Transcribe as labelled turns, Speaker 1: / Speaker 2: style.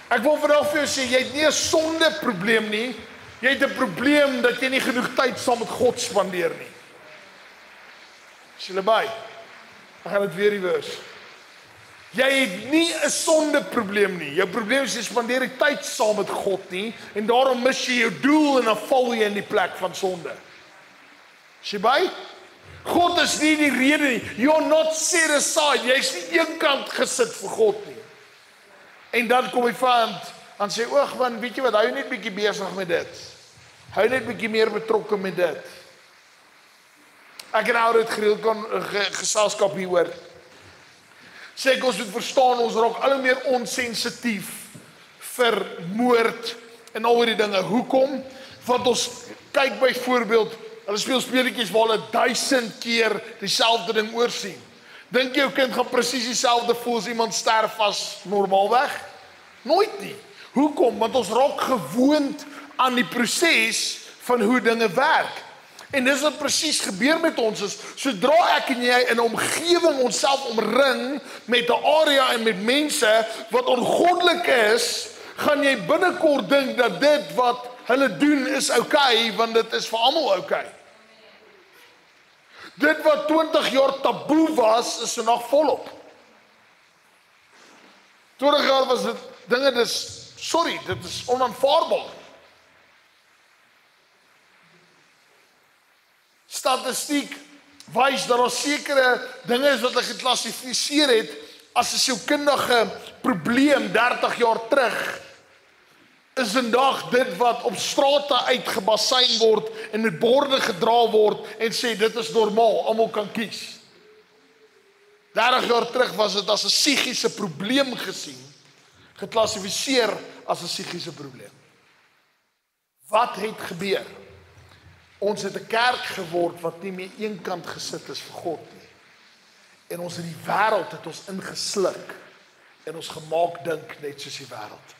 Speaker 1: Ek wil vandag vir jou sê, jy het nie 'n sondeprobleem nie. Jy het 'n probleem dat jy nie genoeg tyd saam met God spandeer nie. Is julle by? Ek gaan dit weer reverse. Jy het nie 'n sondeprobleem nie. Jou probleem is jy spandeer nie tyd saam met God nie en daarom mis jy jou doel en dan val jy in die plek van sonde. Is jy by? God is nie die rede nie. You're not set aside. Jy is nie eenkant gesit vir God nie. En dan kom hy van en sê, oog man, weet jy wat, hou net bietjie besig met dit. Hou net bietjie meer betrokke met dit. Ek en ou het gereeld geselskap hieroor. Sê ek ons moet verstaan, ons raak al hoe meer onsensitief vir moord en al die dinge. Hoekom? Want ons kyk byvoorbeeld, hulle speel speletjies waar hulle 1000 keer dieselfde ding oorsien. Dink jy jou kind gaan presies dieselfde voel as iemand sterf as normaalweg? Nooit nie. Hoekom? Want ons raak gewoond aan die proses van hoe dinge werk. En dis wat presies gebeur met ons is, sodra ek en jy in 'n omgewing onsself omring met 'n area en met mense wat ongoddelik is, gaan jy binnekort dink dat dit wat hulle doen is okay, want dit is vir almal okay. Dit wat 20 jaar taboe was, is vandag volop. 20 jaar was dit dinge, dit is onaanvaarbaar. Statistiek wys dat daar sekere dinge is wat hulle geklassifiseer het as 'n sielkundige probleem 30 jaar terug. Is vandag dit wat op strate uitgebasyn word en met borde gedra word en sê dit is normaal, almal kan kies. 30 jaar terug was dit as 'n psigiese probleem gesien, geklassifiseer as 'n psigiese probleem. Wat het gebeur? Ons het 'n kerk geword wat nie meer eenkant gesit is vir God nie. En ons in die wêreld het ons ingesluk en ons gemaak dink net soos die wêreld.